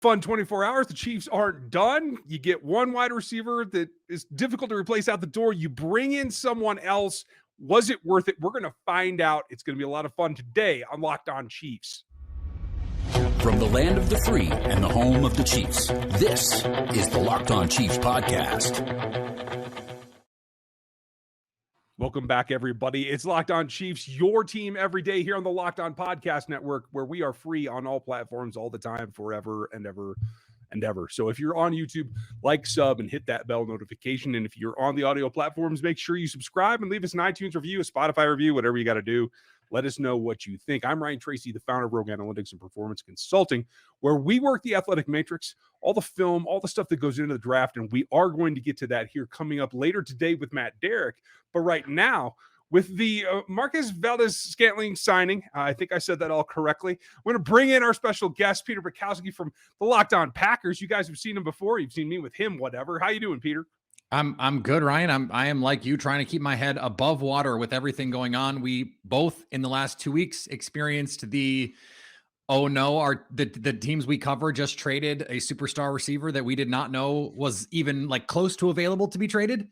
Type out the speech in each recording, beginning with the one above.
fun 24 hours. The Chiefs aren't done. You get one wide receiver that is difficult to replace out the door. You bring in someone else. Was it worth it? We're going to find out. It's going to be a lot of fun today on Locked On Chiefs. From the land of the free and the home of the Chiefs, this is the Locked On Chiefs podcast. Welcome back, everybody. It's Locked On Chiefs, your team every day here on the Locked On Podcast Network, where we are free on all platforms all the time, forever and ever and ever. So if you're on YouTube, like, sub, and hit that bell notification. And if you're on the audio platforms, make sure you subscribe and leave us an iTunes review, a Spotify review, whatever you got to do. Let us know what you think. I'm Ryan Tracy, the founder of Rogue Analytics and Performance Consulting, where we work the athletic matrix, all the film, all the stuff that goes into the draft. And we are going to get to that here coming up later today with Matt Derrick. But right now, with the Marquez Valdes-Scantling signing, I think I said that all correctly. We're going to bring in our special guest, Peter Bukowski from the Locked On Packers. You guys have seen him before. You've seen me with him, whatever. How you doing, Peter? I'm good, Ryan. I am like you, trying to keep my head above water with everything going on. We both in the last 2 weeks experienced the teams we cover just traded a superstar receiver that we did not know was even like close to available to be traded.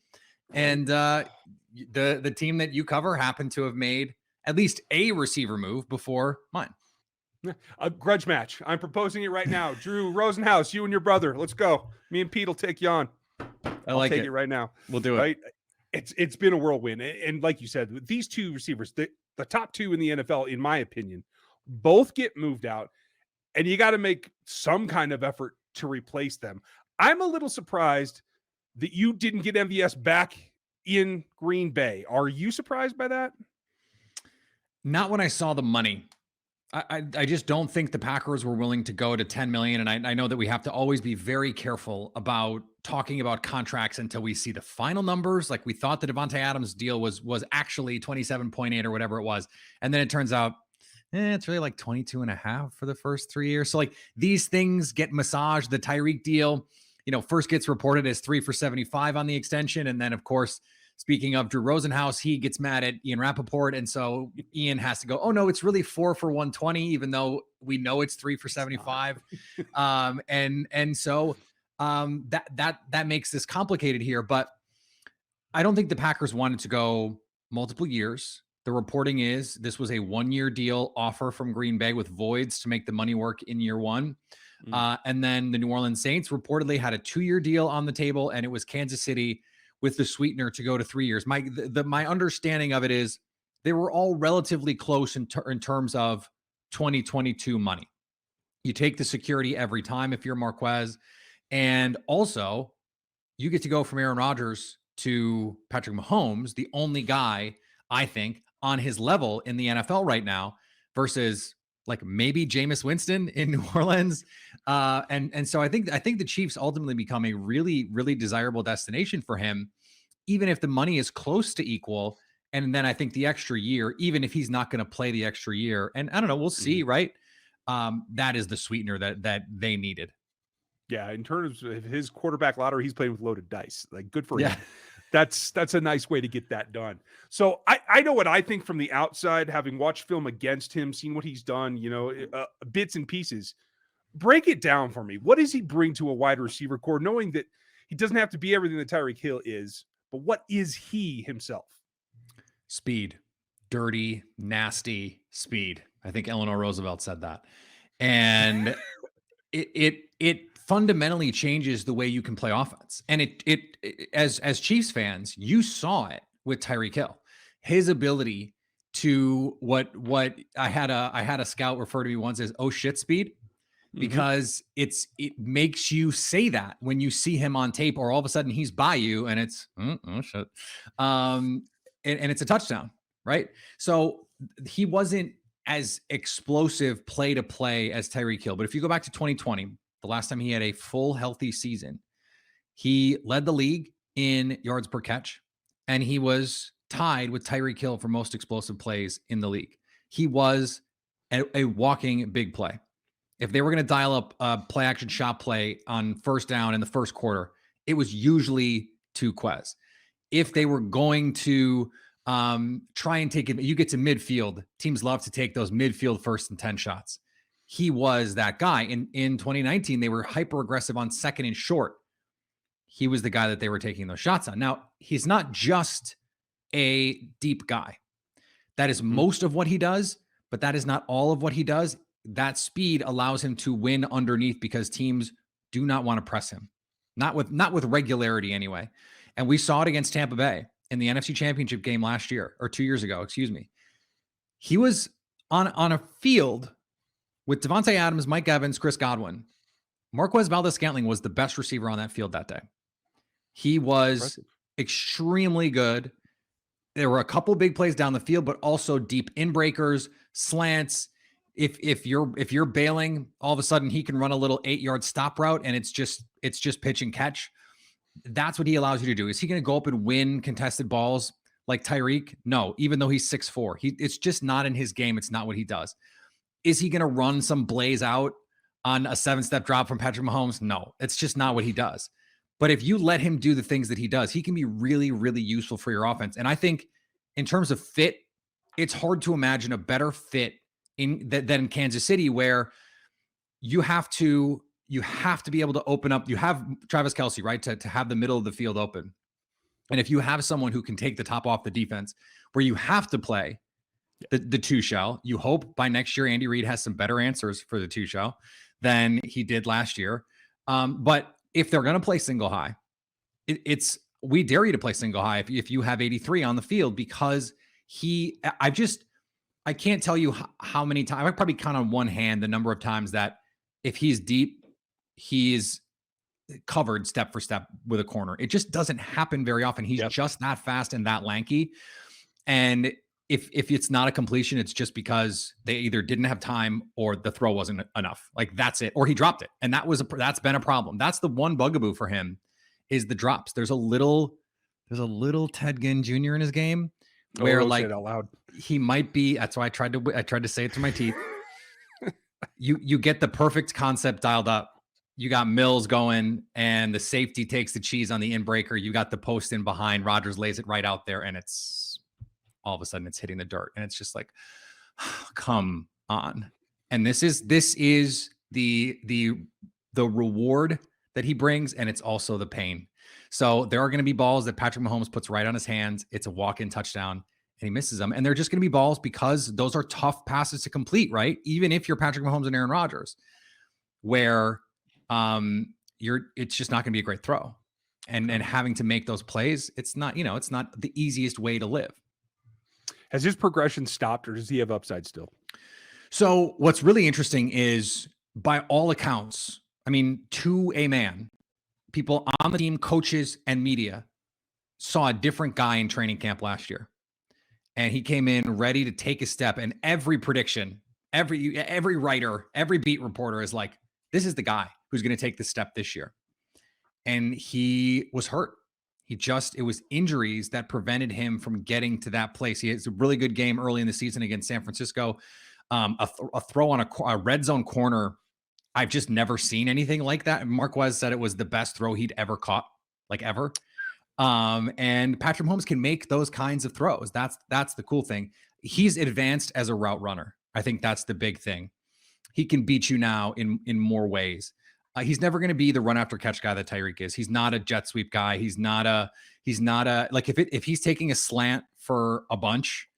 And the team that you cover happened to have made at least a receiver move before mine. A grudge match. I'm proposing it right now. Drew Rosenhaus, you and your brother. Let's go. Me and Pete will take you on. I'll take it right now. We'll do it. Right? It's been a whirlwind. And like you said, these two receivers, the top two in the NFL, in my opinion, both get moved out, and you got to make some kind of effort to replace them. I'm a little surprised that you didn't get MVS back in Green Bay. Are you surprised by that? Not when I saw the money. I just don't think the Packers were willing to go to 10 million. And I know that we have to always be very careful about talking about contracts until we see the final numbers. Like we thought the Devontae Adams deal was actually 27.8 or whatever it was. And then it turns out it's really like 22.5 for the first 3 years. So like these things get massaged. The Tyreek deal, first gets reported as 3 for 75 on the extension. And then of course, speaking of Drew Rosenhaus, he gets mad at Ian Rappaport. And so Ian has to go, oh no, it's really 4 for 120, even though we know it's 3 for 75. So that makes this complicated here, but I don't think the Packers wanted to go multiple years. The reporting is this was a 1-year deal offer from Green Bay with voids to make the money work in year one. And then the New Orleans Saints reportedly had a 2-year deal on the table, and it was Kansas City with the sweetener to go to 3 years. My understanding of it is they were all relatively close in terms of 2022 money. You take the security every time if you're Marquez, and also you get to go from Aaron Rodgers to Patrick Mahomes, the only guy I think on his level in the NFL right now, versus like maybe Jameis Winston in New Orleans. And so I think the Chiefs ultimately become a really, really desirable destination for him, even if the money is close to equal. And then I think the extra year, even if he's not going to play the extra year, and I don't know, we'll see, right? That is the sweetener that they needed. Yeah, in terms of his quarterback lottery, he's playing with loaded dice. Like, good for him. That's a nice way to get that done. So I know what I think from the outside, having watched film against him, seen what he's done, bits and pieces. Break it down for me. What does he bring to a wide receiver core, knowing that he doesn't have to be everything that Tyreek Hill is, but what is he himself? Speed, dirty, nasty speed. I think Eleanor Roosevelt said that. And it fundamentally changes the way you can play offense. And it as Chiefs fans, you saw it with Tyreek Hill. His ability to what I had a scout refer to me once as oh shit speed, because it makes you say that when you see him on tape, or all of a sudden he's by you and it's oh shit. And it's a touchdown, right? So he wasn't as explosive play to play as Tyreek Hill. But if you go back to 2020, the last time he had a full healthy season, he led the league in yards per catch, and he was tied with Tyreek Hill for most explosive plays in the league. He was a walking big play. If they were going to dial up a play action shot play on first down in the first quarter, it was usually to Quez. If they were going to try and take it, you get to midfield. Teams love to take those midfield 1st and 10 shots. he was that guy. In 2019, they were hyper aggressive on second and short. He was the guy that they were taking those shots on. Now, he's not just a deep guy. That is most of what he does, but that is not all of what he does. That speed allows him to win underneath because teams do not want to press him. Not with regularity anyway. And we saw it against Tampa Bay in the NFC Championship game last year, or 2 years ago, excuse me. He was on a field with Devontae Adams, Mike Evans, Chris Godwin. Marquez Valdes-Scantling was the best receiver on that field that day. He was extremely good. There were a couple big plays down the field, but also deep in breakers, slants. If you're bailing, all of a sudden he can run a little 8-yard stop route, and it's just pitch and catch. That's what he allows you to do. Is he going to go up and win contested balls like Tyreek? No, even though he's 6'4". It's just not in his game. It's not what he does. Is he going to run some blaze out on a 7-step drop from Patrick Mahomes? No, it's just not what he does. But if you let him do the things that he does, he can be really, really useful for your offense. And I think in terms of fit, it's hard to imagine a better fit than Kansas City, where you have to be able to open up. You have Travis Kelce, right, to have the middle of the field open. And if you have someone who can take the top off the defense, where you have to play the two shell, you hope by next year Andy Reid has some better answers for the two shell than he did last year. But if they're going to play single high, we dare you to play single high if you have 83 on the field, because I can't tell you how many times. I probably count on one hand the number of times that if he's deep, he's covered step for step with a corner. It just doesn't happen very often. He's just that fast and that lanky. And if it's not a completion, it's just because they either didn't have time or the throw wasn't enough. Like, that's it. Or he dropped it. And that's been a problem. That's the one bugaboo for him, is the drops. There's a little Ted Ginn Jr. in his game where, like, out loud. He might be. That's why I tried to say it through my teeth. You get the perfect concept dialed up. You got Mills going, and the safety takes the cheese on the in breaker. You got the post in behind. Rodgers lays it right out there, and it's all of a sudden it's hitting the dirt, and it's just like, come on. And this is the reward that he brings, and it's also the pain. So there are going to be balls that Patrick Mahomes puts right on his hands. It's a walk-in touchdown, and he misses them. And they're just going to be balls because those are tough passes to complete, right? Even if you're Patrick Mahomes and Aaron Rodgers, where it's just not going to be a great throw. And having to make those plays, it's not the easiest way to live. Has his progression stopped, or does he have upside still? So what's really interesting is, by all accounts, I mean, to a man, people on the team, coaches, and media saw a different guy in training camp last year. And he came in ready to take a step. And every prediction, every writer, every beat reporter is like, this is the guy who's going to take the step this year. And he was hurt. It was injuries that prevented him from getting to that place. He has a really good game early in the season against San Francisco. A throw on a red zone corner. I've just never seen anything like that. Marquez said it was the best throw he'd ever caught, like ever. And Patrick Mahomes can make those kinds of throws. That's the cool thing. He's advanced as a route runner. I think that's the big thing. He can beat you now in more ways. He's never going to be the run after catch guy that Tyreek is. He's not a jet sweep guy. He's not a like, if he's taking a slant for a bunch,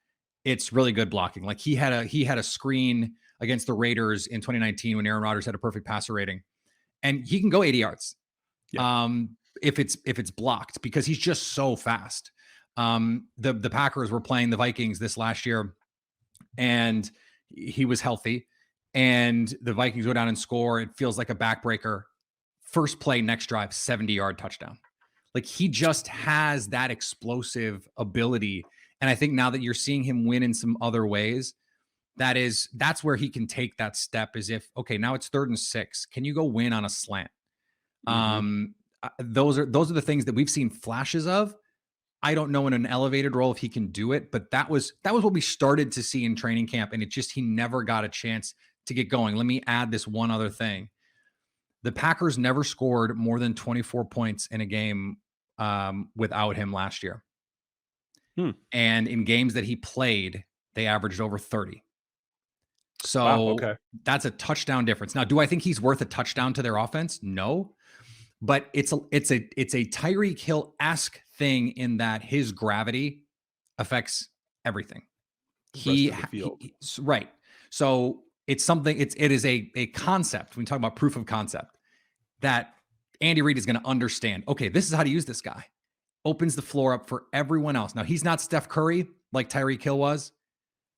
it's really good blocking. Like, he had a screen against the Raiders in 2019 when Aaron Rodgers had a perfect passer rating, and he can go 80 yards. Yeah. If it's blocked, because he's just so fast. The Packers were playing the Vikings this last year, and he was healthy, and the Vikings go down and score. It feels like a backbreaker. First play, next drive, 70-yard touchdown. Like, he just has that explosive ability. And I think now that you're seeing him win in some other ways, that's where he can take that step, is if, okay, now it's 3rd and 6. Can you go win on a slant? Mm-hmm. Those are the things that we've seen flashes of. I don't know in an elevated role if he can do it, but that was what we started to see in training camp. And he never got a chance to get going. Let me add this one other thing. The Packers never scored more than 24 points in a game without him last year. And in games that he played, they averaged over 30. So Wow, okay. that's a touchdown difference. Now, do I think he's worth a touchdown to their offense? No, but it's a Tyreek Hill-esque thing in that his gravity affects everything. Right. So it's something. It is a concept. When we talk about proof of concept, that Andy Reid is going to understand. Okay, this is how to use this guy. Opens the floor up for everyone else. Now he's not Steph Curry like Tyreek Hill was,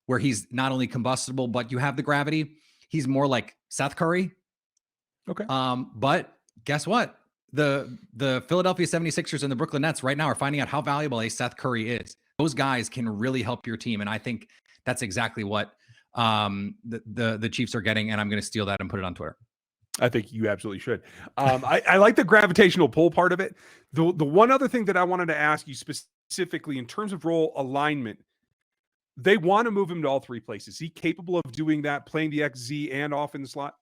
where he's not only combustible, but you have the gravity. He's more like Seth Curry. Okay. But guess what? The Philadelphia 76ers and the Brooklyn Nets right now are finding out how valuable a Seth Curry is. Those guys can really help your team. And I think that's exactly what the Chiefs are getting. And I'm going to steal that and put it on Twitter. I think you absolutely should. I like the gravitational pull part of it. The one other thing that I wanted to ask you specifically in terms of role alignment, they want to move him to all three places. Is he capable of doing that, playing the XZ and off in the slot?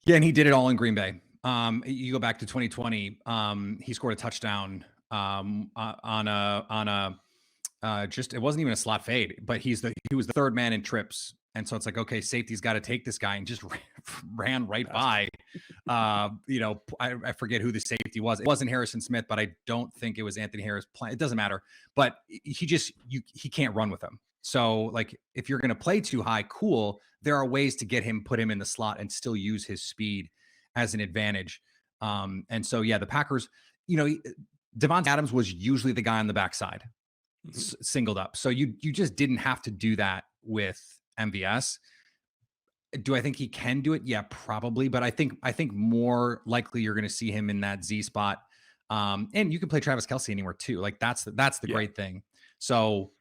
Yeah, and he did it all in Green Bay. You go back to 2020. He scored a touchdown on a just, it wasn't even a slot fade, but he was the third man in trips. And so it's like, okay, safety's got to take this guy, and just ran right by. I forget who the safety was. It wasn't Harrison Smith, but I don't think it was Anthony Harris. It doesn't matter. But he can't run with him. So like, if you're going to play too high, cool. There are ways to put him in the slot and still use his speed as an advantage. And so, yeah, the Packers, Devontae Adams was usually the guy on the backside, singled up. So you just didn't have to do that with MVS. Do I think he can do it? Yeah, probably. But I think more likely you're going to see him in that Z spot. And you can play Travis Kelce anywhere too. Like that's the great thing. So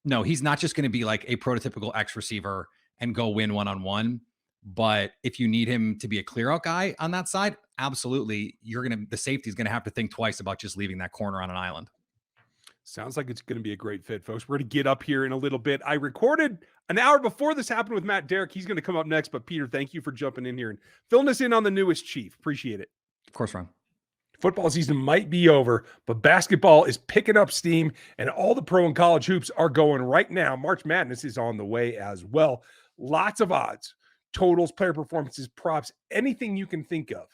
no, he's not just going to be like a prototypical X receiver and go win one-on-one. But if you need him to be a clear out guy on that side, absolutely. The safety is going to have to think twice about just leaving that corner on an island. Sounds like it's going to be a great fit, folks. We're going to get up here in a little bit. I recorded an hour before this happened with Matt Derrick. He's going to come up next. But Peter, thank you for jumping in here and filling us in on the newest Chief. Appreciate it. Of course, Ron. Football season might be over, but basketball is picking up steam, and all the pro and college hoops are going right now. March Madness is on the way as well. Lots of odds, totals, player performances, props, anything you can think of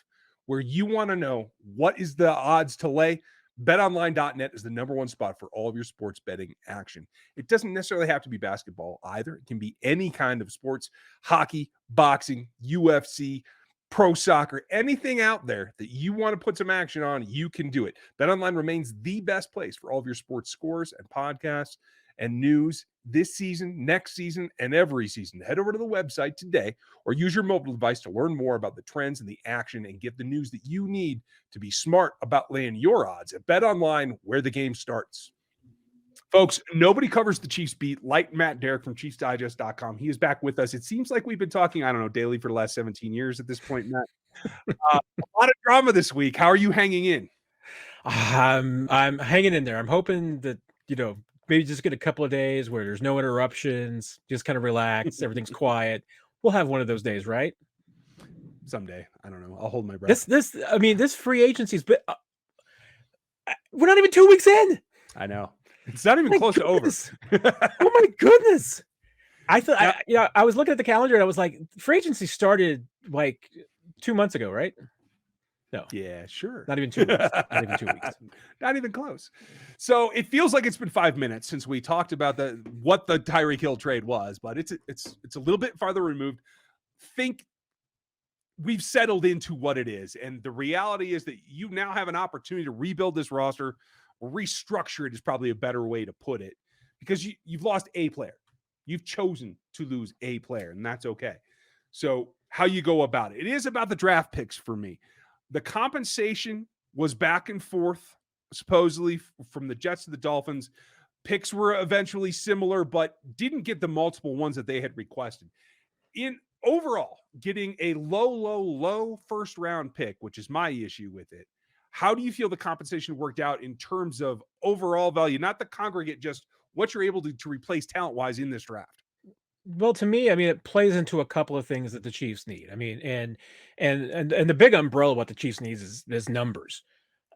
where you want to know what is the odds to lay. BetOnline.net is the number one spot for all of your sports betting action. It doesn't necessarily have to be basketball either. It can be any kind of sports, hockey, boxing, UFC, pro soccer, anything out there that you want to put some action on, you can do it. BetOnline remains the best place for all of your sports scores and podcasts and news this season, next season, and every season. Head over to the website today or use your mobile device to learn more about the trends and the action and get the news that you need to be smart about laying your odds at BetOnline, where the game starts. Folks, nobody covers the Chiefs beat like Matt Derrick from ChiefsDigest.com. He is back with us. It seems like we've been talking, daily for the last 17 years at this point, Matt. A lot of drama this week. How are you hanging in? I'm hanging in there. I'm hoping that, maybe just get a couple of days where there's no interruptions, just kind of relax, everything's quiet. We'll have one of those days, right? Someday. I don't know. I'll hold my breath. This free agency's been we're not even 2 weeks in. I know. It's not even close to over. Oh my goodness. I thought, I was looking at the calendar and I was like, free agency started like 2 months ago, right? No. Yeah, sure. Not even 2 weeks. Not even 2 weeks. Not even close. So it feels like it's been 5 minutes since we talked about what the Tyreek Hill trade was, but it's a little bit farther removed. Think we've settled into what it is. And the reality is that you now have an opportunity to rebuild this roster. Restructure it is probably a better way to put it, because you've lost a player. You've chosen to lose a player, and that's okay. So how you go about it. It is about the draft picks for me. The compensation was back and forth, supposedly from the Jets to the Dolphins. Picks were eventually similar, but didn't get the multiple ones that they had requested. In overall, getting a low first round pick, which is my issue with it. How do you feel the compensation worked out in terms of overall value, not the congregate, just what you're able to replace talent-wise in this draft? Well, to me, it plays into a couple of things that the Chiefs need. And the big umbrella, what the Chiefs needs is numbers.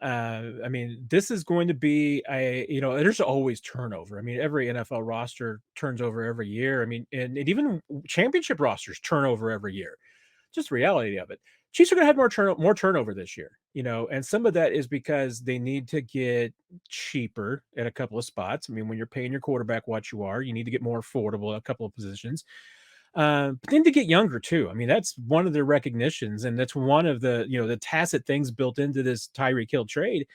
I mean, this is going to be there's always turnover. I mean, every NFL roster turns over every year. I mean, and even championship rosters turn over every year. Just the reality of it. Chiefs are going to have more turnover this year, and some of that is because they need to get cheaper at a couple of spots. I mean, when you're paying your quarterback what you are, you need to get more affordable at a couple of positions. But then to get younger too. I mean, that's one of their recognitions, and that's one of the the tacit things built into this Tyreek Hill trade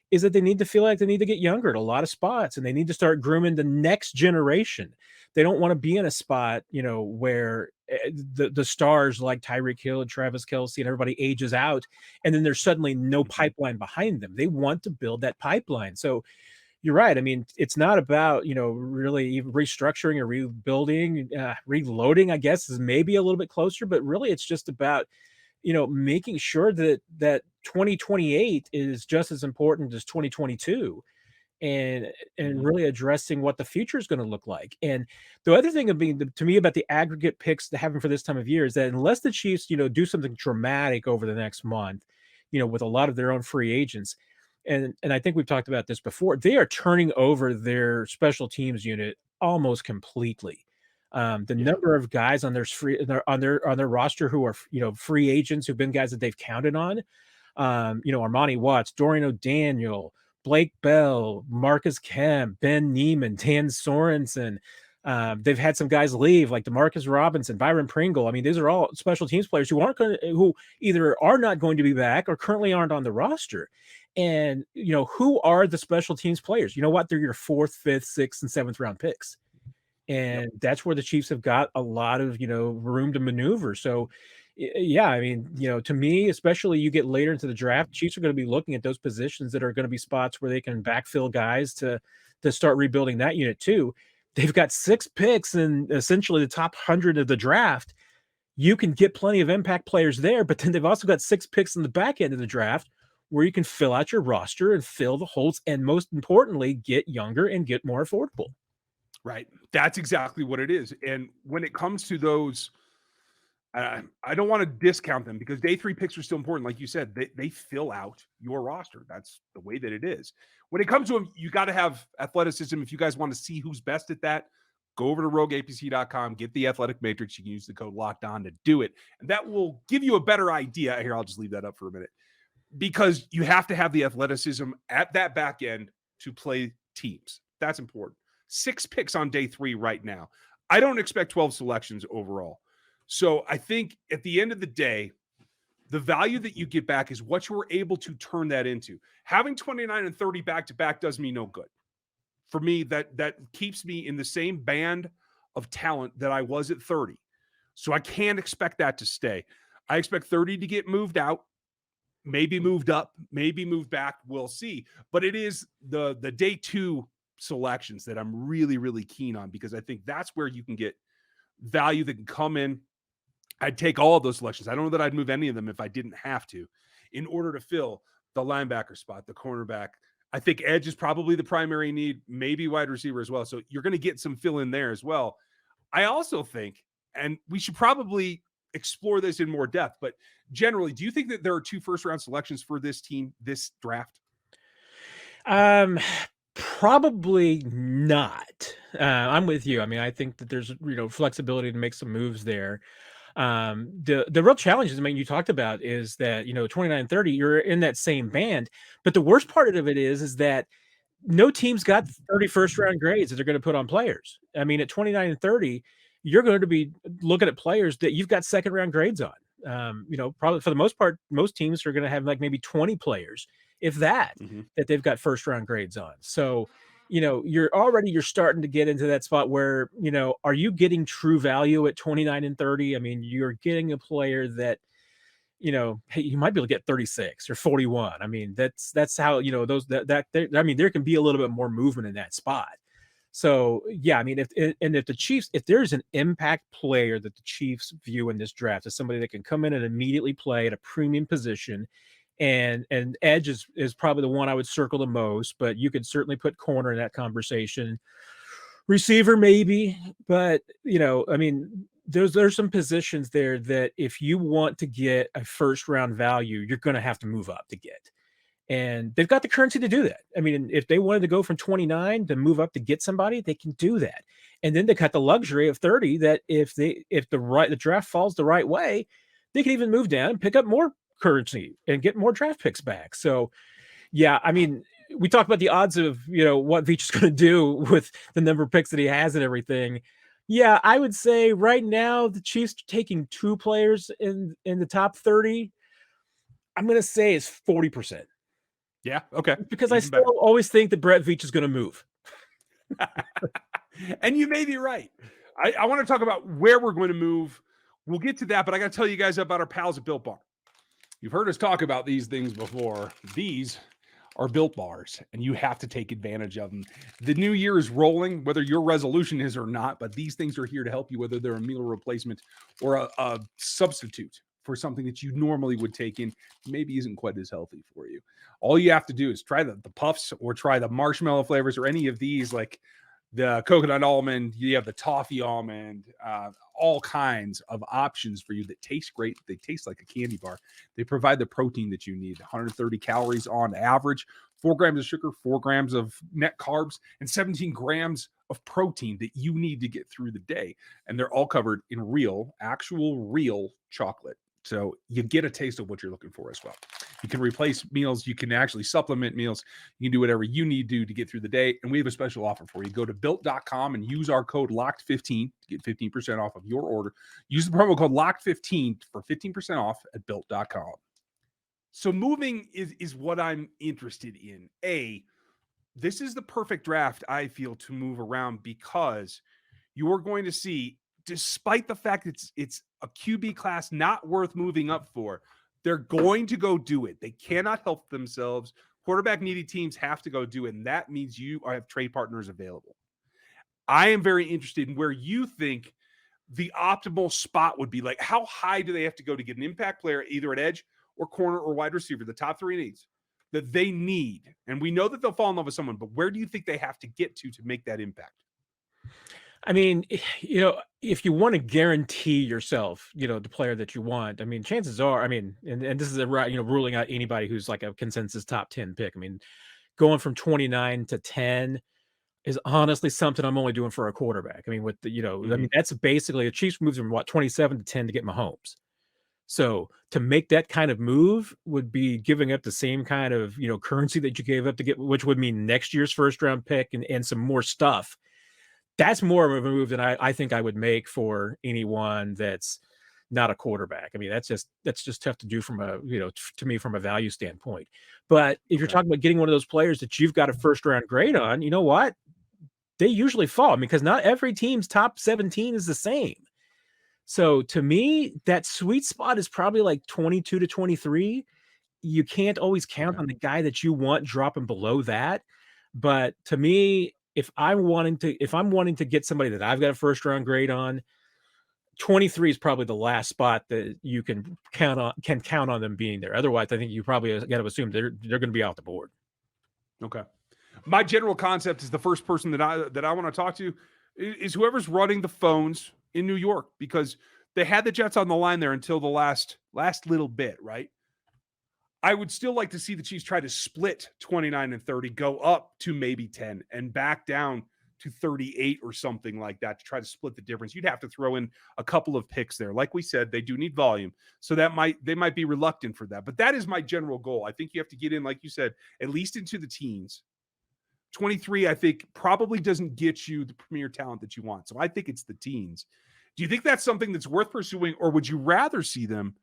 is that they need to feel like they need to get younger at a lot of spots, and they need to start grooming the next generation. They don't want to be in a spot, where the stars like Tyreek Hill and Travis Kelce and everybody ages out, and then there's suddenly no pipeline behind them. They want to build that pipeline. So you're right. I mean, it's not about, really restructuring or rebuilding, reloading, I guess, is maybe a little bit closer, but really it's just about, making sure that 2028 is just as important as 2022 and really addressing what the future is going to look like. And the other thing to me about the aggregate picks to having for this time of year is that unless the Chiefs, do something dramatic over the next month, with a lot of their own free agents, and I think we've talked about this before, they are turning over their special teams unit almost completely. The number of guys on their roster who are free agents who've been guys that they've counted on, Armani Watts, Dorian O'Daniel, Blake Bell, Marcus Kemp, Ben Neiman, Dan Sorensen. They've had some guys leave like DeMarcus Robinson, Byron Pringle. I mean, these are all special teams players who either are not going to be back or currently aren't on the roster. And, who are the special teams players? You know what? They're your 4th, 5th, 6th, and 7th round picks. And that's where the Chiefs have got a lot of, room to maneuver. So, yeah, I mean, to me, especially you get later into the draft, Chiefs are going to be looking at those positions that are going to be spots where they can backfill guys to start rebuilding that unit too. They've got 6 picks in essentially the top 100 of the draft. You can get plenty of impact players there, but then they've also got 6 picks in the back end of the draft where you can fill out your roster and fill the holes, and most importantly, get younger and get more affordable. Right. That's exactly what it is. And when it comes to those, I don't want to discount them because day 3 picks are still important. Like you said, they fill out your roster. That's the way that it is. When it comes to them, you got to have athleticism. If you guys want to see who's best at that, go over to rogueapc.com, get the athletic matrix. You can use the code locked on to do it. And that will give you a better idea. Here, I'll just leave that up for a minute. Because you have to have the athleticism at that back end to play teams. That's important. 6 picks on day 3 right now. I don't expect 12 selections overall. So I think at the end of the day, the value that you get back is what you were able to turn that into. Having 29 and 30 back-to-back does me no good. For me, that keeps me in the same band of talent that I was at 30. So I can't expect that to stay. I expect 30 to get moved out. Maybe moved up, maybe moved back. We'll see. But it is the day 2 selections that I'm really, really keen on because I think that's where you can get value that can come in. I'd take all of those selections. I don't know that I'd move any of them if I didn't have to in order to fill the linebacker spot, the cornerback. I think edge is probably the primary need, maybe wide receiver as well. So you're going to get some fill in there as well. I also think, and we should probably explore this in more depth, but generally, do you think that there are 2 first-round selections for this team, this draft? Probably not. I'm with you. I mean, I think that there's flexibility to make some moves there. The real challenge is, I mean, you talked about is that 29 and 30, you're in that same band, but the worst part of it is that no team's got 31st round grades that they're going to put on players. I mean, at 29 and 30, you're going to be looking at players that you've got 2nd round grades on. Probably for the most part, most teams are going to have like maybe 20 players, if that they've got 1st round grades on. So, you're starting to get into that spot where, are you getting true value at 29 and 30? I mean, you're getting a player that, hey, you might be able to get 36 or 41. I mean, that's how, there can be a little bit more movement in that spot. So, yeah, I mean, if the Chiefs, if there's an impact player that the Chiefs view in this draft as somebody that can come in and immediately play at a premium position, and edge is probably the one I would circle the most, but you could certainly put corner in that conversation. Receiver, maybe, but, I mean, there's some positions there that if you want to get a 1st round value, you're going to have to move up to get. And they've got the currency to do that. I mean, if they wanted to go from 29 to move up to get somebody, they can do that. And then they got the luxury of 30 that if the draft falls the right way, they can even move down and pick up more currency and get more draft picks back. So, yeah, I mean, we talk about the odds of, what Veach is going to do with the number of picks that he has and everything. Yeah, I would say right now the Chiefs taking 2 players in the top 30, I'm going to say is 40%. Yeah. Okay. Because I still always think that Brett Veach is going to move. And you may be right. I want to talk about where we're going to move. We'll get to that, but I got to tell you guys about our pals at Built Bar. You've heard us talk about these things before. These are Built Bars, and you have to take advantage of them. The new year is rolling, whether your resolution is or not, but these things are here to help you, whether they're a meal replacement or a substitute for something that you normally would take in, maybe isn't quite as healthy for you. All you have to do is try the puffs or try the marshmallow flavors or any of these, like the coconut almond, you have the toffee almond, all kinds of options for you that taste great. They taste like a candy bar. They provide the protein that you need, 130 calories on average, 4 grams of sugar, 4 grams of net carbs, and 17 grams of protein that you need to get through the day. And they're all covered in actual real chocolate. So you get a taste of what you're looking for as well. You can replace meals. You can actually supplement meals. You can do whatever you need to get through the day. And we have a special offer for you. Go to built.com and use our code LOCKED15 to get 15% off of your order. Use the promo code LOCKED15 for 15% off at built.com. So moving is what I'm interested in. This is the perfect draft, I feel, to move around because you are going to see, despite the fact it's a QB class not worth moving up for, they're going to go do it. They cannot help themselves. Quarterback needy teams have to go do it, and that means you have trade partners available. I am very interested in where you think the optimal spot would be. Like, how high do they have to go to get an impact player, either at edge or corner or wide receiver, the top 3 needs that they need? And we know that they'll fall in love with someone, but where do you think they have to get to make that impact? I mean, if you want to guarantee yourself, the player that you want, I mean, chances are, and this is ruling out anybody who's like a consensus top 10 pick. I mean, going from 29 to 10 is honestly something I'm only doing for a quarterback. I mean, with the, that's basically a Chiefs moves from 27 to 10 to get Mahomes. So to make that kind of move would be giving up the same kind of, currency that you gave up to get, which would mean next year's first round pick and some more stuff. That's more of a move than I think I would make for anyone that's not a quarterback. I mean, that's just tough to do from to me from a value standpoint. But if you're talking about getting one of those players that you've got a first round grade on, you know what? They usually fall because not every team's top 17 is the same. So to me, that sweet spot is probably like 22 to 23. You can't always count on the guy that you want dropping below that. But to me, if I'm wanting to get somebody that I've got a first round grade on, 23 is probably the last spot that you can count on them being there. Otherwise, I think you probably got to assume they're going to be out the board. Okay. My general concept is the first person that I want to talk to is whoever's running the phones in New York, because they had the Jets on the line there until the last little bit, right? I would still like to see the Chiefs try to split 29 and 30, go up to maybe 10 and back down to 38 or something like that to try to split the difference. You'd have to throw in a couple of picks there. Like we said, they do need volume. So they might be reluctant for that. But that is my general goal. I think you have to get in, like you said, at least into the teens. 23, I think, probably doesn't get you the premier talent that you want. So I think it's the teens. Do you think that's something that's worth pursuing, or would you rather see them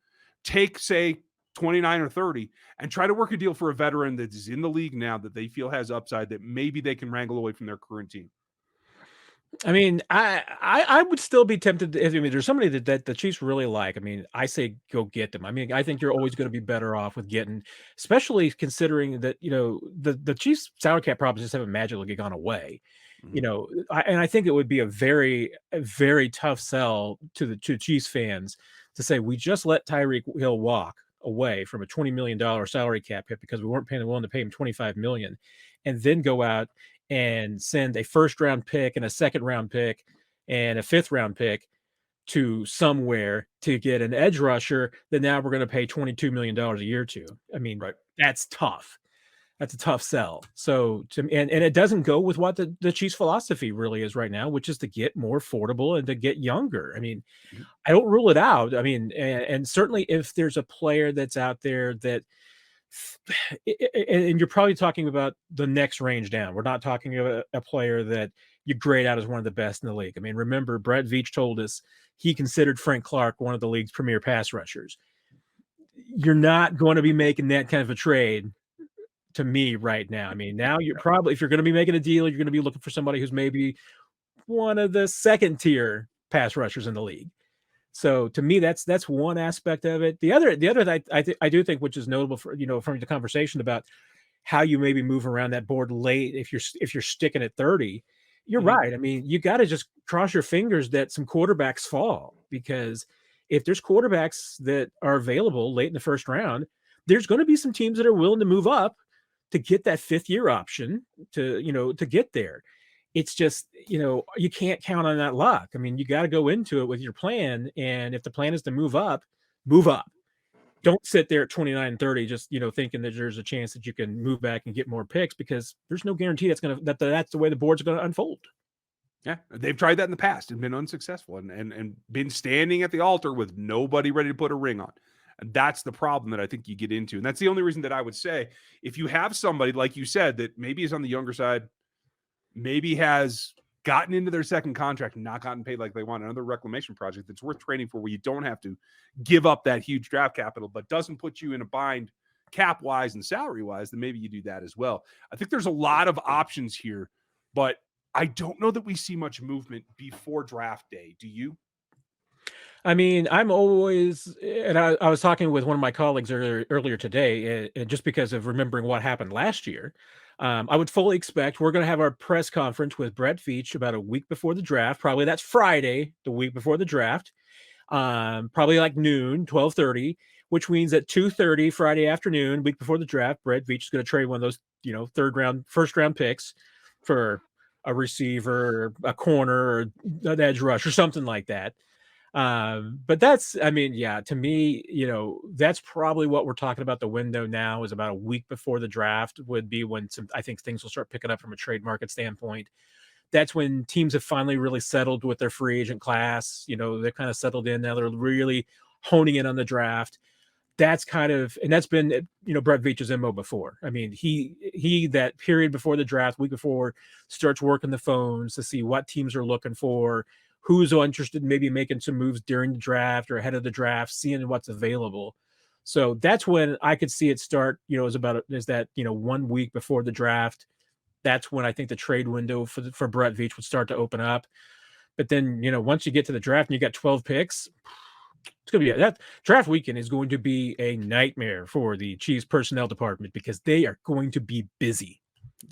take, say, 29 or 30 and try to work a deal for a veteran that is in the league now that they feel has upside that maybe they can wrangle away from their current team? I mean, I would still be tempted. If there's somebody that the Chiefs really like, I mean, I say go get them. I mean, I think you're always going to be better off with getting, especially considering that, the Chiefs salary cap problems just haven't magically gone away. And I think it would be a very tough sell to the Chiefs fans to say, we just let Tyreek Hill walk away from a $20 million salary cap hit because we weren't willing to pay him $25 million, and then go out and send a first round pick and a second round pick and a fifth round pick to somewhere to get an edge rusher that now we're going to pay $22 million a year to. I mean, right. That's tough. that's a tough sell. So and it doesn't go with what the Chiefs' philosophy really is right now, which is to get more affordable and to get younger. I mean, I don't rule it out. I mean, and certainly if there's a player that's out there that, and you're probably talking about the next range down. We're not talking about a player that you grade out as one of the best in the league. I mean, remember, Brett Veach told us he considered Frank Clark one of the league's premier pass rushers. You're not going to be making that kind of a trade to me right now. I mean, now you're probably, if you're going to be making a deal, you're going to be looking for somebody who's maybe one of the second tier pass rushers in the league. So to me, that's one aspect of it. The other I do think, which is notable for, from the conversation about how you maybe move around that board late if you're sticking at 30, you're right. I mean, you got to just cross your fingers that some quarterbacks fall, because if there's quarterbacks that are available late in the first round, there's going to be some teams that are willing to move up to get that 5th year option to get there. It's just, you can't count on that luck. I mean, you got to go into it with your plan. And if the plan is to move up, move up. Don't sit there at 29 30, just, thinking that there's a chance that you can move back and get more picks, because there's no guarantee that's the way the board's going to unfold. Yeah, they've tried that in the past and been unsuccessful and been standing at the altar with nobody ready to put a ring on. And that's the problem that I think you get into. And that's the only reason that I would say, if you have somebody, like you said, that maybe is on the younger side, maybe has gotten into their second contract and not gotten paid like they want, another reclamation project that's worth trading for, where you don't have to give up that huge draft capital, but doesn't put you in a bind cap-wise and salary-wise, then maybe you do that as well. I think there's a lot of options here, but I don't know that we see much movement before draft day. Do you? I mean, I'm always, and I was talking with one of my colleagues earlier today, and just because of remembering what happened last year, I would fully expect we're going to have our press conference with Brett Veach about a week before the draft. Probably that's Friday, the week before the draft, probably like noon, 12:30, which means at 2:30 Friday afternoon, week before the draft, Brett Veach is going to trade one of those, first round picks for a receiver, or a corner, or an edge rush, or something like that. But that's, I mean, yeah, to me, that's probably what we're talking about. The window now is about a week before the draft would be when I think things will start picking up from a trade market standpoint. That's when teams have finally really settled with their free agent class. They're kind of settled in now. They're really honing in on the draft. That's kind of, and that's been, Brett Veach's MO before. I mean, he that period before the draft, week before, starts working the phones to see what teams are looking for, who's interested in maybe making some moves during the draft or ahead of the draft, seeing what's available. So that's when I could see it start, is that 1 week before the draft. That's when I think the trade window for Brett Veach would start to open up. But then, once you get to the draft and you got 12 picks, it's going to be that draft weekend is going to be a nightmare for the Chiefs personnel department, because they are going to be busy.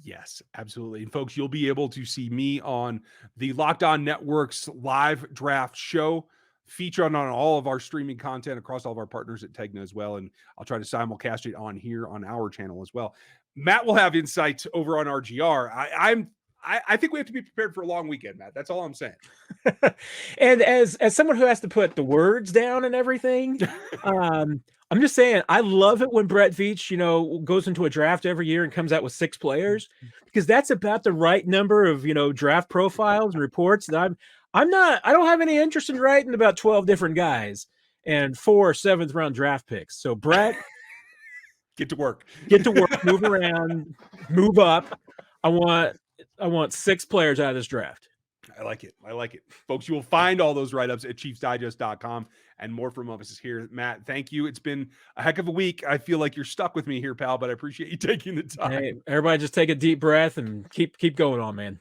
Yes, absolutely. And folks, you'll be able to see me on the Locked On Network's live draft show, featured on all of our streaming content across all of our partners at Tegna as well. And I'll try to simulcast it on here on our channel as well. Matt will have insights over on RGR. I think we have to be prepared for a long weekend, Matt. That's all I'm saying. And as someone who has to put the words down and everything, I'm just saying, I love it when Brett Veach, goes into a draft every year and comes out with 6 players, because that's about the right number of, draft profiles and reports. That I don't have any interest in writing about 12 different guys and 4 7th round draft picks. So Brett, get to work, move around, move up. I want 6 players out of this draft. I like it. Folks, you will find all those write-ups at chiefsdigest.com, and more from us is here. Matt, thank you. It's been a heck of a week. I feel like you're stuck with me here, pal, but I appreciate you taking the time. Hey, everybody just take a deep breath and keep going on, man.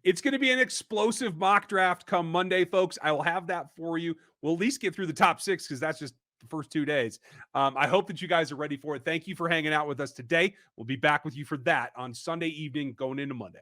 It's going to be an explosive mock draft come Monday, folks. I will have that for you. We'll at least get through the top 6, because that's just the first 2 days. I hope that you guys are ready for it. Thank you for hanging out with us today. We'll be back with you for that on Sunday evening going into Monday.